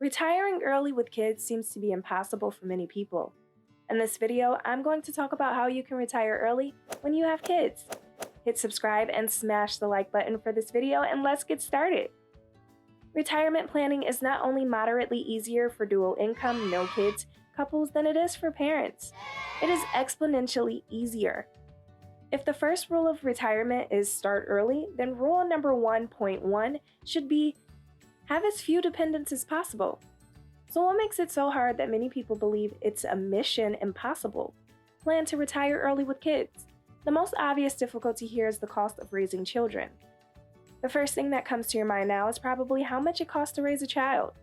Retiring early with kids seems to be impossible for many people. In this video, I'm going to talk about how you can retire early when you have kids. Hit subscribe and smash the like button for this video, and let's get started. Retirement planning is not only moderately easier for dual income, no kids couples than it is for parents. It is exponentially easier. If the first rule of retirement is start early, then rule number 1.1 should be have as few dependents as possible. So what makes it so hard that many people believe it's a mission impossible? Plan to retire early with kids. The most obvious difficulty here is the cost of raising children. The first thing that comes to your mind now is probably how much it costs to raise a child.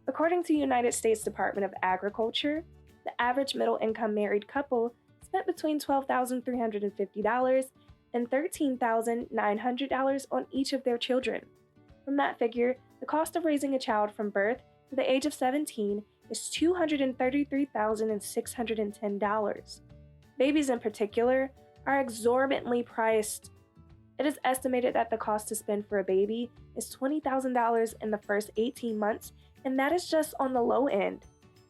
According to the United States Department of Agriculture, the average middle-income married couple spent between $12,350 and $13,900 on each of their children. From that figure, the cost of raising a child from birth to the age of 17 is $233,610. Babies in particular are exorbitantly priced. It is estimated that the cost to spend for a baby is $20,000 in the first 18 months, and that is just on the low end.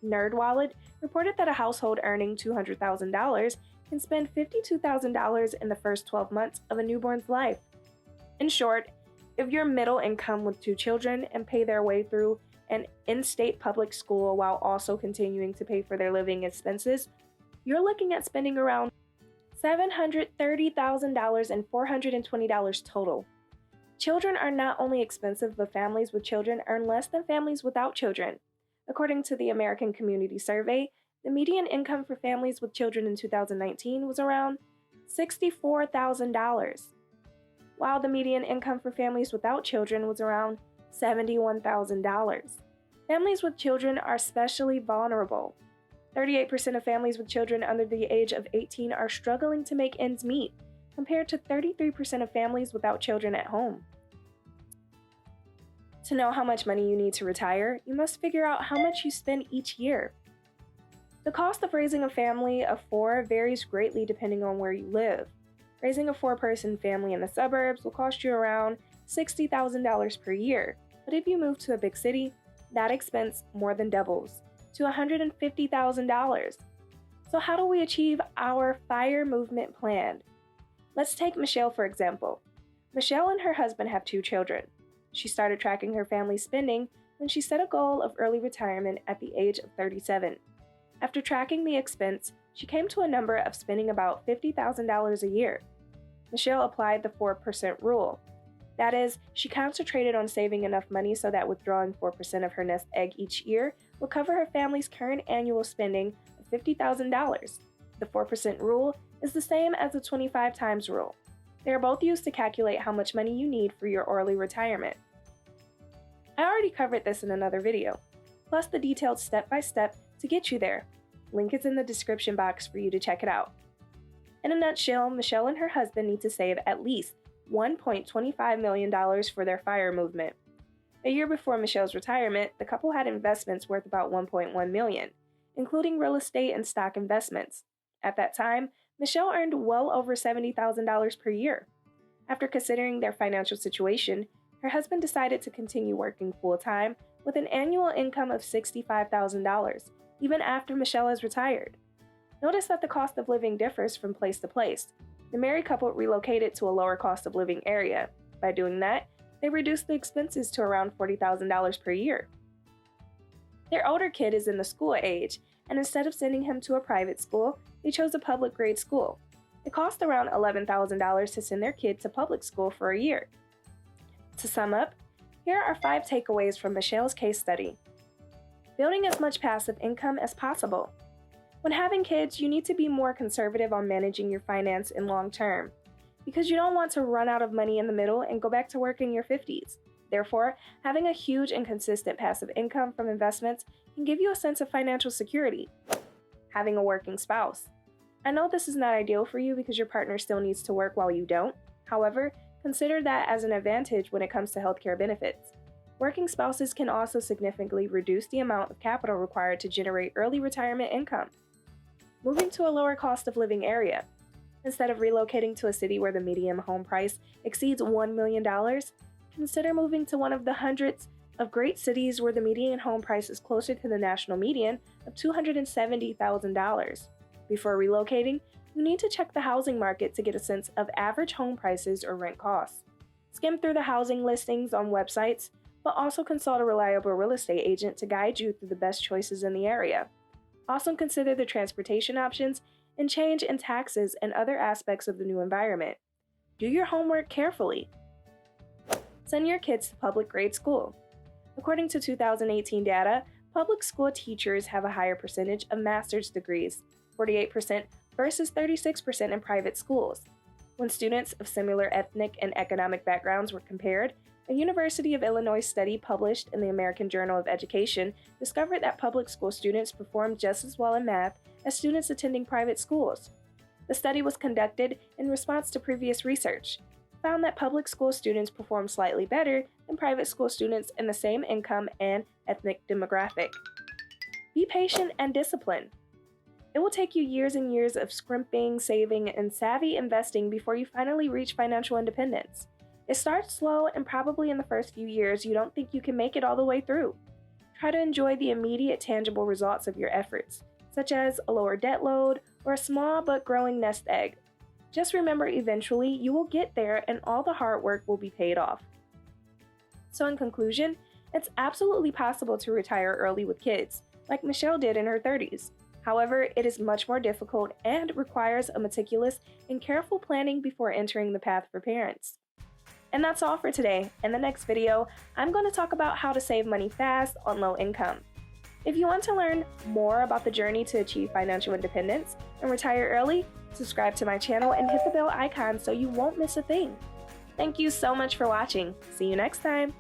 NerdWallet reported that a household earning $200,000 can spend $52,000 in the first 12 months of a newborn's life. In short, if you're middle income with 2 children and pay their way through an in-state public school while also continuing to pay for their living expenses, you're looking at spending around $730,000 and $420 total. Children are not only expensive, but families with children earn less than families without children. According to the American Community Survey, the median income for families with children in 2019 was around $64,000, while the median income for families without children was around $71,000. Families with children are especially vulnerable. 38% of families with children under the age of 18 are struggling to make ends meet, compared to 33% of families without children at home. To know how much money you need to retire, you must figure out how much you spend each year. The cost of raising a family of 4 varies greatly depending on where you live. Raising a 4-person family in the suburbs will cost you around $60,000 per year, but if you move to a big city, that expense more than doubles to $150,000. So how do we achieve our FIRE movement plan? Let's take Michelle for example. Michelle and her husband have 2 children. She started tracking her family's spending when she set a goal of early retirement at the age of 37. After tracking the expense, she came to a number of spending about $50,000 a year. Michelle applied the 4% rule. That is, she concentrated on saving enough money so that withdrawing 4% of her nest egg each year will cover her family's current annual spending of $50,000. The 4% rule is the same as the 25 times rule. They are both used to calculate how much money you need for your early retirement. I already covered this in another video, plus the detailed step-by-step to get you there. Link is in the description box for you to check it out. In a nutshell, Michelle and her husband need to save at least $1.25 million for their FIRE movement. A year before Michelle's retirement, the couple had investments worth about $1.1 million, including real estate and stock investments. At that time, Michelle earned well over $70,000 per year. After considering their financial situation, her husband decided to continue working full-time with an annual income of $65,000, even after Michelle is retired. Notice that the cost of living differs from place to place. The married couple relocated to a lower cost of living area. By doing that, they reduced the expenses to around $40,000 per year. Their older kid is in the school age, and instead of sending him to a private school, they chose a public grade school. It cost around $11,000 to send their kid to public school for a year. To sum up, here are 5 takeaways from Michelle's case study. Building as much passive income as possible. When having kids, you need to be more conservative on managing your finance in long term, because you don't want to run out of money in the middle and go back to work in your 50s. Therefore, having a huge and consistent passive income from investments can give you a sense of financial security. Having a working spouse. I know this is not ideal for you because your partner still needs to work while you don't. However, consider that as an advantage when it comes to healthcare benefits. Working spouses can also significantly reduce the amount of capital required to generate early retirement income. Moving to a lower cost of living area. Instead of relocating to a city where the median home price exceeds $1 million, consider moving to one of the hundreds of great cities where the median home price is closer to the national median of $270,000. Before relocating, you need to check the housing market to get a sense of average home prices or rent costs. Skim through the housing listings on websites, but also consult a reliable real estate agent to guide you through the best choices in the area. Also consider the transportation options and change in taxes and other aspects of the new environment. Do your homework carefully. Send your kids to public grade school. According to 2018 data, public school teachers have a higher percentage of master's degrees, 48% versus 36% in private schools. When students of similar ethnic and economic backgrounds were compared, a University of Illinois study published in the American Journal of Education discovered that public school students performed just as well in math as students attending private schools. The study was conducted in response to previous research, found that public school students performed slightly better than private school students in the same income and ethnic demographic. Be patient and disciplined. It will take you years and years of scrimping, saving, and savvy investing before you finally reach financial independence. It starts slow, and probably in the first few years you don't think you can make it all the way through. Try to enjoy the immediate tangible results of your efforts, such as a lower debt load or a small but growing nest egg. Just remember, eventually you will get there and all the hard work will be paid off. So in conclusion, it's absolutely possible to retire early with kids, like Michelle did in her 30s. However, it is much more difficult and requires a meticulous and careful planning before entering the path for parents. And that's all for today. In the next video, I'm going to talk about how to save money fast on low income. If you want to learn more about the journey to achieve financial independence and retire early, subscribe to my channel and hit the bell icon so you won't miss a thing. Thank you so much for watching. See you next time.